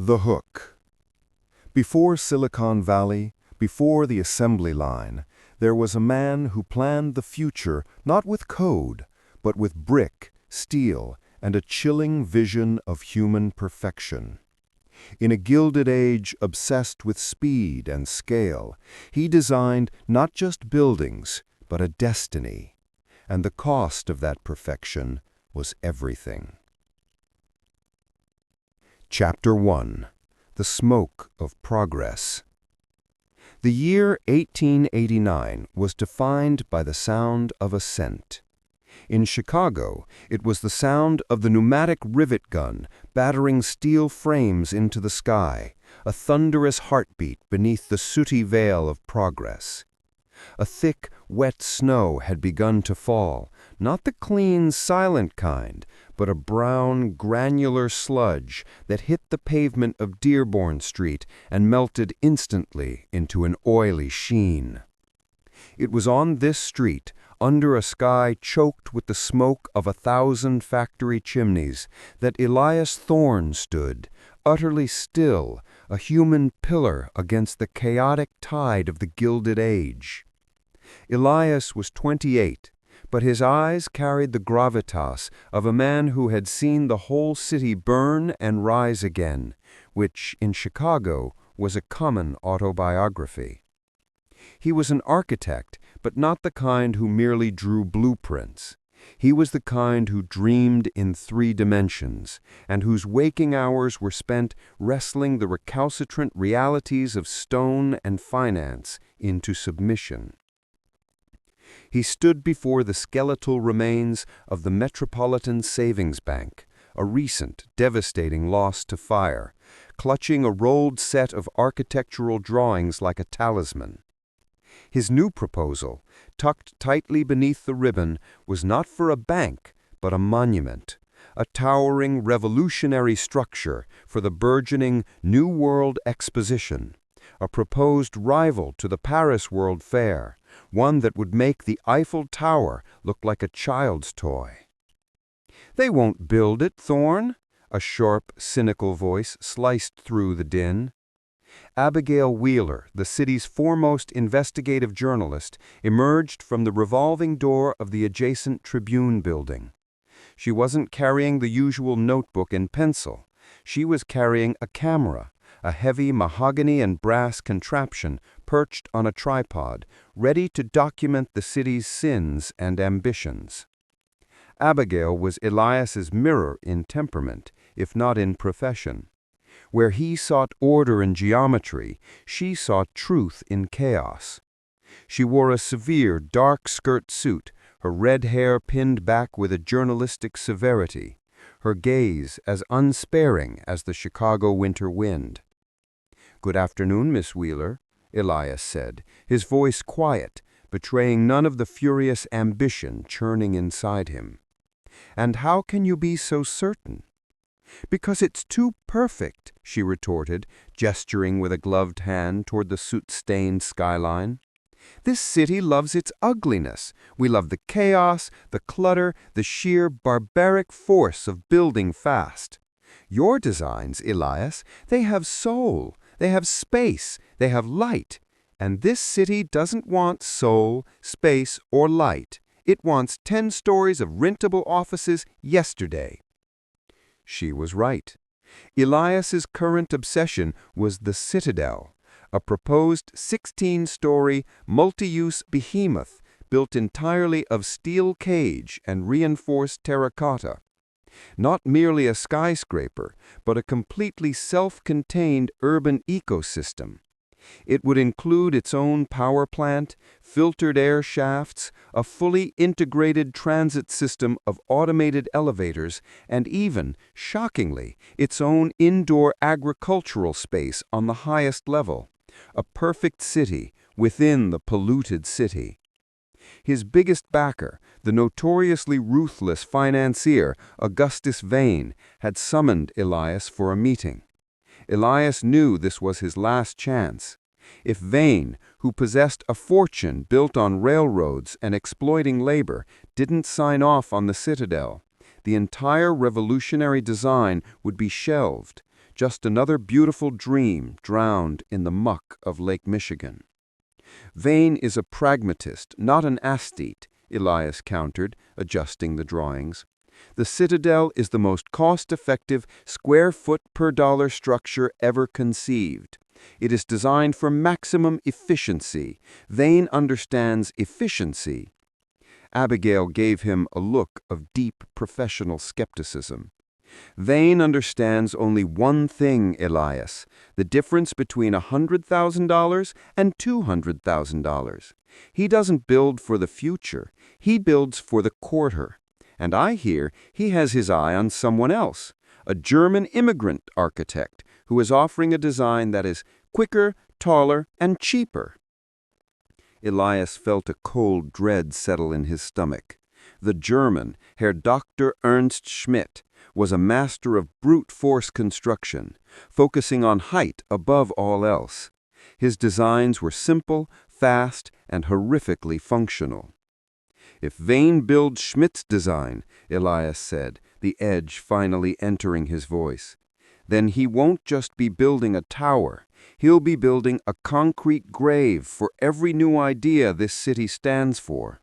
The Hook. Before Silicon Valley, before the assembly line, there was a man who planned the future not with code, but with brick, steel, and a chilling vision of human perfection. In a gilded age obsessed with speed and scale, he designed not just buildings, but a destiny. And the cost of that perfection was everything. Chapter 1. The Smoke of Progress. The year 1889 was defined by the sound of ascent. In Chicago, it was the sound of the pneumatic rivet gun battering steel frames into the sky, a thunderous heartbeat beneath the sooty veil of progress. A thick, wet snow had begun to fall, not the clean, silent kind, but a brown, granular sludge that hit the pavement of Dearborn Street and melted instantly into an oily sheen. It was on this street, under a sky choked with the smoke of 1,000 factory chimneys, that Elias Thorne stood, utterly still, a human pillar against the chaotic tide of the Gilded Age. Elias was 28, but his eyes carried the gravitas of a man who had seen the whole city burn and rise again, which, in Chicago, was a common autobiography. He was an architect, but not the kind who merely drew blueprints. He was the kind who dreamed in 3 dimensions, and whose waking hours were spent wrestling the recalcitrant realities of stone and finance into submission. He stood before the skeletal remains of the Metropolitan Savings Bank, a recent, devastating loss to fire, clutching a rolled set of architectural drawings like a talisman. His new proposal, tucked tightly beneath the ribbon, was not for a bank, but a monument, a towering revolutionary structure for the burgeoning New World Exposition, a proposed rival to the Paris World Fair, one that would make the Eiffel Tower look like a child's toy. "They won't build it, Thorne," a sharp, cynical voice sliced through the din. Abigail Wheeler, the city's foremost investigative journalist, emerged from the revolving door of the adjacent Tribune building. She wasn't carrying the usual notebook and pencil. She was carrying a camera, a heavy mahogany and brass contraption perched on a tripod, ready to document the city's sins and ambitions. Abigail was Elias's mirror in temperament, if not in profession. Where he sought order in geometry, she sought truth in chaos. She wore a severe, dark-skirt suit, her red hair pinned back with a journalistic severity, her gaze as unsparing as the Chicago winter wind. "Good afternoon, Miss Wheeler," Elias said, his voice quiet, betraying none of the furious ambition churning inside him. "And how can you be so certain?" "Because it's too perfect," she retorted, gesturing with a gloved hand toward the soot-stained skyline. "This city loves its ugliness. We love the chaos, the clutter, the sheer barbaric force of building fast. Your designs, Elias, they have soul, they have space, they have light. And this city doesn't want soul, space, or light. It wants 10 stories of rentable offices yesterday." She was right. Elias's current obsession was the Citadel, a proposed 16-story, multi-use behemoth built entirely of steel cage and reinforced terracotta. Not merely a skyscraper, but a completely self-contained urban ecosystem. It would include its own power plant, filtered air shafts, a fully integrated transit system of automated elevators, and even, shockingly, its own indoor agricultural space on the highest level. A perfect city within the polluted city. His biggest backer, the notoriously ruthless financier Augustus Vane, had summoned Elias for a meeting. Elias knew this was his last chance. If Vane, who possessed a fortune built on railroads and exploiting labor, didn't sign off on the Citadel, the entire revolutionary design would be shelved, just another beautiful dream drowned in the muck of Lake Michigan. Vane is a pragmatist, not an aesthete, Elias countered, adjusting the drawings. The Citadel is the most cost-effective square-foot-per-dollar structure ever conceived. It is designed for maximum efficiency. Vane understands efficiency. Abigail gave him a look of deep professional skepticism. Vane understands only one thing, Elias, the difference between $100,000 and $200,000. He doesn't build for the future, he builds for the quarter. And I hear he has his eye on someone else, a German immigrant architect who is offering a design that is quicker, taller, and cheaper. Elias felt a cold dread settle in his stomach. The German, Herr Dr. Ernst Schmidt, was a master of brute force construction, focusing on height above all else. His designs were simple, fast, and horrifically functional. If Vane builds Schmidt's design, Elias said, the edge finally entering his voice, then he won't just be building a tower. He'll be building a concrete grave for every new idea this city stands for.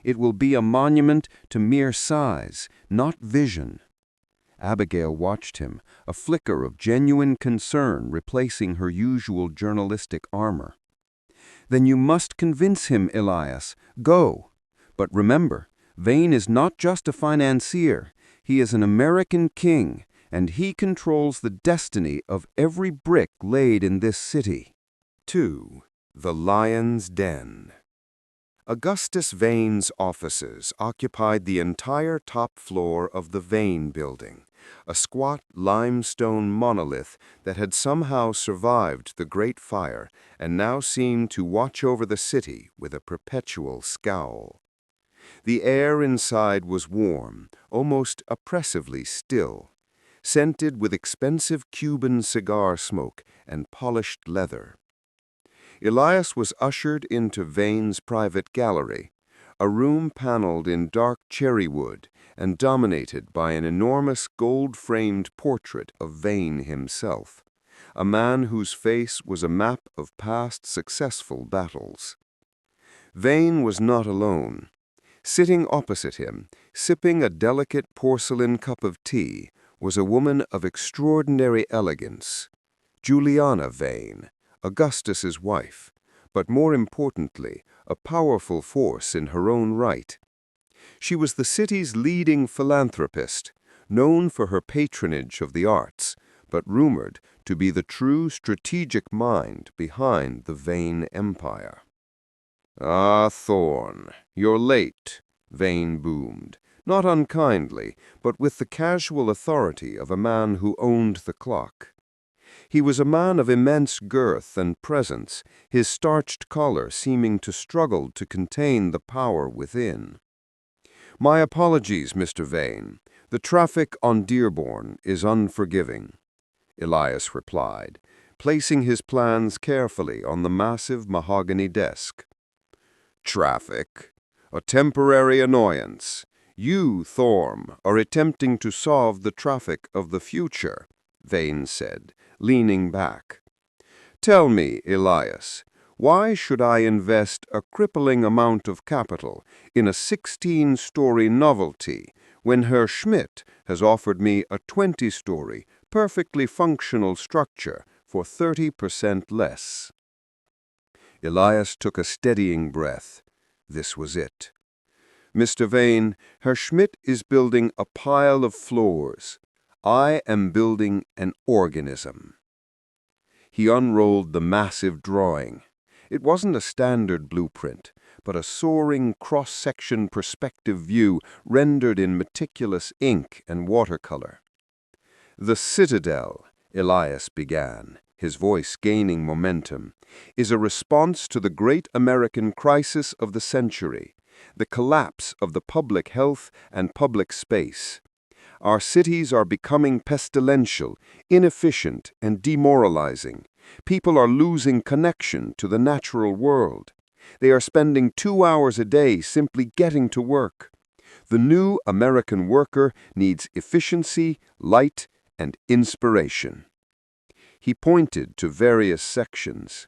It will be a monument to mere size, not vision. Abigail watched him, a flicker of genuine concern replacing her usual journalistic armor. Then you must convince him, Elias. Go. But remember, Vane is not just a financier. He is an American king, and he controls the destiny of every brick laid in this city. 2. The Lion's Den. Augustus Vane's offices occupied the entire top floor of the Vane Building, a squat limestone monolith that had somehow survived the Great Fire and now seemed to watch over the city with a perpetual scowl. The air inside was warm, almost oppressively still, scented with expensive Cuban cigar smoke and polished leather. Elias was ushered into Vane's private gallery, a room paneled in dark cherry wood and dominated by an enormous gold-framed portrait of Vane himself, a man whose face was a map of past successful battles. Vane was not alone. Sitting opposite him, sipping a delicate porcelain cup of tea, was a woman of extraordinary elegance, Juliana Vane, Augustus's wife, but more importantly, a powerful force in her own right. She was the city's leading philanthropist, known for her patronage of the arts, but rumored to be the true strategic mind behind the Vane empire. "Ah, Thorne, you're late," Vane boomed, not unkindly, but with the casual authority of a man who owned the clock. He was a man of immense girth and presence, his starched collar seeming to struggle to contain the power within. "My apologies, Mr. Vane. The traffic on Dearborn is unforgiving," Elias replied, placing his plans carefully on the massive mahogany desk. "Traffic? A temporary annoyance. You, Thorne, are attempting to solve the traffic of the future," Vane said, leaning back. "Tell me, Elias, why should I invest a crippling amount of capital in a 16-story novelty when Herr Schmidt has offered me a 20-story, perfectly functional structure for 30% less?" Elias took a steadying breath. This was it. "Mr. Vane, Herr Schmidt is building a pile of floors. I am building an organism." He unrolled the massive drawing. It wasn't a standard blueprint, but a soaring cross-section perspective view rendered in meticulous ink and watercolor. "The Citadel," Elias began, his voice gaining momentum, "is a response to the great American crisis of the century, the collapse of the public health and public space. Our cities are becoming pestilential, inefficient, and demoralizing. People are losing connection to the natural world. They are spending 2 hours a day simply getting to work. The new American worker needs efficiency, light, and inspiration." He pointed to various sections.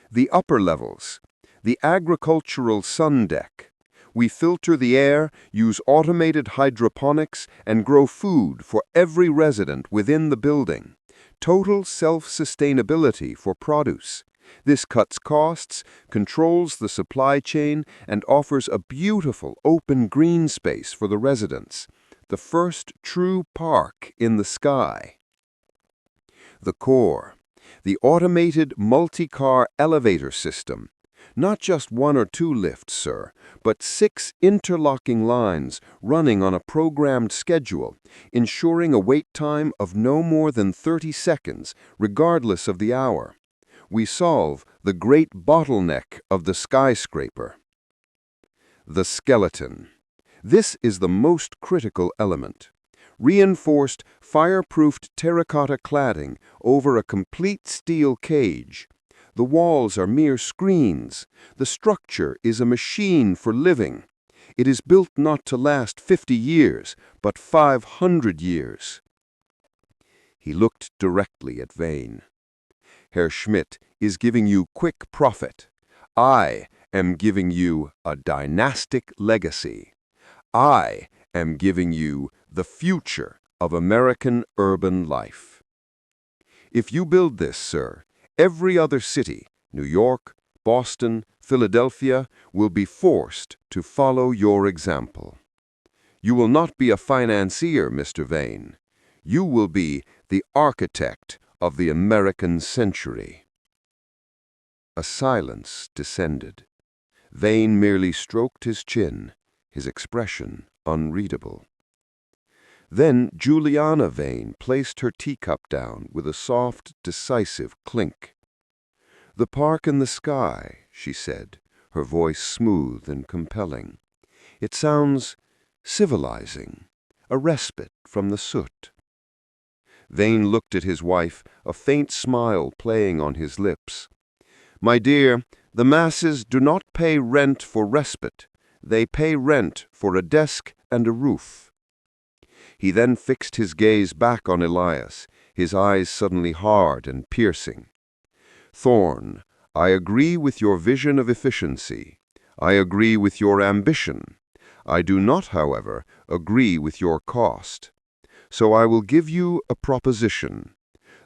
The upper levels, the agricultural sun deck. We filter the air, use automated hydroponics, and grow food for every resident within the building. Total self-sustainability for produce. This cuts costs, controls the supply chain, and offers a beautiful open green space for the residents. The first true park in the sky. The core. The automated multi-car elevator system. Not just 1 or 2 lifts, sir, but 6 interlocking lines running on a programmed schedule, ensuring a wait time of no more than 30 seconds, regardless of the hour. We solve the great bottleneck of the skyscraper. The skeleton. This is the most critical element. Reinforced, fireproofed terracotta cladding over a complete steel cage. The walls are mere screens. The structure is a machine for living. It is built not to last 50 years, but 500 years. He looked directly at Vane. Herr Schmidt is giving you quick profit. I am giving you a dynastic legacy. I am giving you the future of American urban life. If you build this, sir, every other city, New York, Boston, Philadelphia, will be forced to follow your example. You will not be a financier, Mr. Vane. You will be the architect of the American century. A silence descended. Vane merely stroked his chin, his expression unreadable. Then Juliana Vane placed her teacup down with a soft, decisive clink. "The park in the sky," she said, her voice smooth and compelling. "It sounds civilizing, a respite from the soot." Vane looked at his wife, a faint smile playing on his lips. "My dear, the masses do not pay rent for respite. They pay rent for a desk and a roof." He then fixed his gaze back on Elias, his eyes suddenly hard and piercing. "Thorne, I agree with your vision of efficiency. I agree with your ambition. I do not, however, agree with your cost. So I will give you a proposition.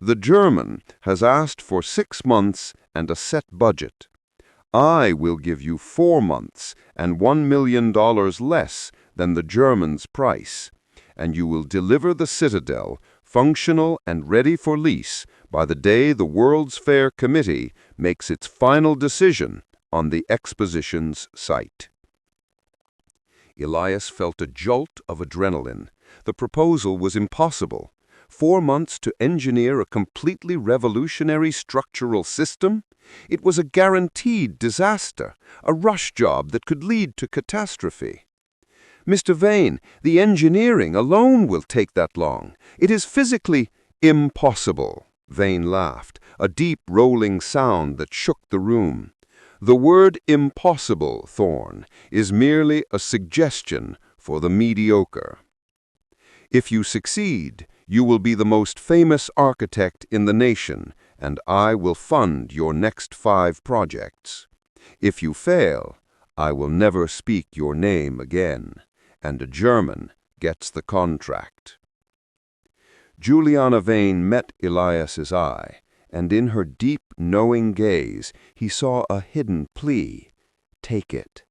The German has asked for 6 months and a set budget. I will give you 4 months and $1 million less than the German's price, and you will deliver the Citadel, functional and ready for lease, by the day the World's Fair Committee makes its final decision on the exposition's site." Elias felt a jolt of adrenaline. The proposal was impossible. 4 months to engineer a completely revolutionary structural system? It was a guaranteed disaster, a rush job that could lead to catastrophe. "Mr. Vane, the engineering alone will take that long. It is physically impossible." Vane laughed, a deep rolling sound that shook the room. "The word impossible, Thorne, is merely a suggestion for the mediocre. If you succeed, you will be the most famous architect in the nation, and I will fund your next 5 projects. If you fail, I will never speak your name again, and a German gets the contract." Juliana Vane met Elias's eye, and in her deep, knowing gaze he saw a hidden plea. "Take it."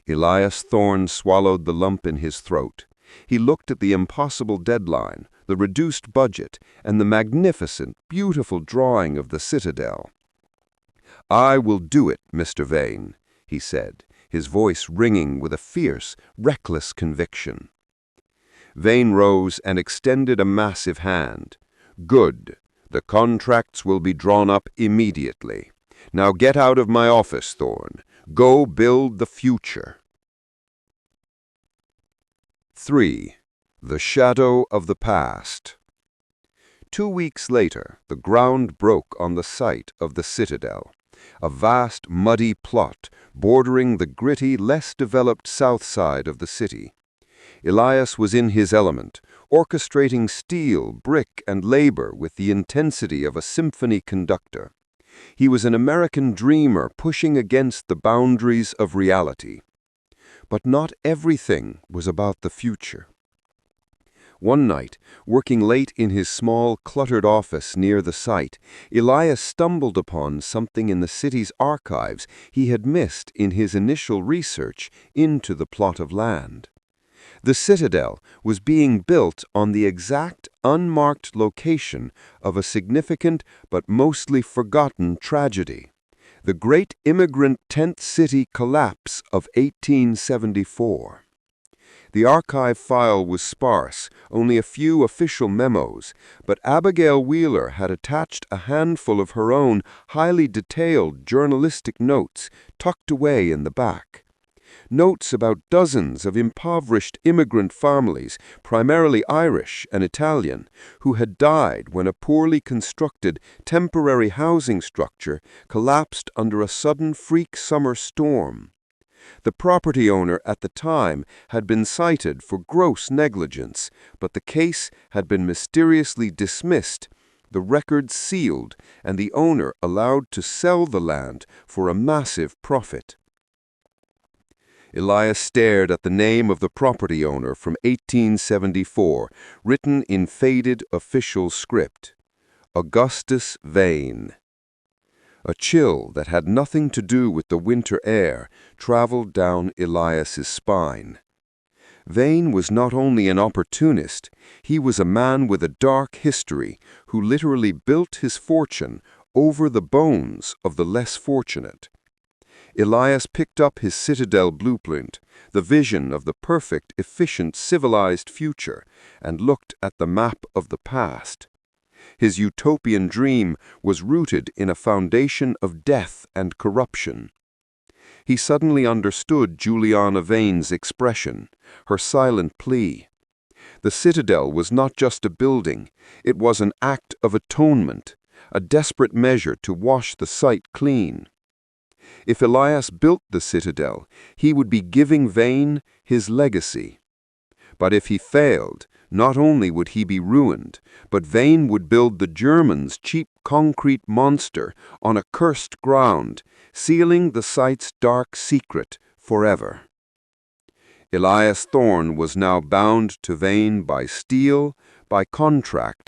Elias Thorne swallowed the lump in his throat. He looked at the impossible deadline, the reduced budget, and the magnificent, beautiful drawing of the Citadel. "I will do it, Mr. Vane," he said, his voice ringing with a fierce, reckless conviction. Vane rose and extended a massive hand. "Good. The contracts will be drawn up immediately. Now get out of my office, Thorne. Go build the future." 3. The Shadow of the Past. 2 weeks later, the ground broke on the site of the Citadel, a vast, muddy plot bordering the gritty, less developed south side of the city. Elias was in his element, orchestrating steel, brick, and labor with the intensity of a symphony conductor. He was an American dreamer pushing against the boundaries of reality. But not everything was about the future. One night, working late in his small, cluttered office near the site, Elias stumbled upon something in the city's archives he had missed in his initial research into the plot of land. The Citadel was being built on the exact unmarked location of a significant but mostly forgotten tragedy, the great immigrant tent city collapse of 1874. The archive file was sparse, only a few official memos, but Abigail Wheeler had attached a handful of her own highly detailed journalistic notes tucked away in the back. Notes about dozens of impoverished immigrant families, primarily Irish and Italian, who had died when a poorly constructed temporary housing structure collapsed under a sudden freak summer storm. The property owner at the time had been cited for gross negligence, but the case had been mysteriously dismissed, the records sealed, and the owner allowed to sell the land for a massive profit. Elias stared at the name of the property owner from 1874, written in faded official script. Augustus Vane. A chill that had nothing to do with the winter air traveled down Elias's spine. Vane was not only an opportunist, he was a man with a dark history who literally built his fortune over the bones of the less fortunate. Elias picked up his Citadel blueprint, the vision of the perfect, efficient, civilized future, and looked at the map of the past. His utopian dream was rooted in a foundation of death and corruption. He suddenly understood Juliana Vane's expression, her silent plea. The Citadel was not just a building, it was an act of atonement, a desperate measure to wash the site clean. If Elias built the Citadel, he would be giving Vane his legacy. But if he failed, not only would he be ruined, but Vane would build the Germans' cheap concrete monster on a cursed ground, sealing the site's dark secret forever. Elias Thorne was now bound to Vane by steel, by contract,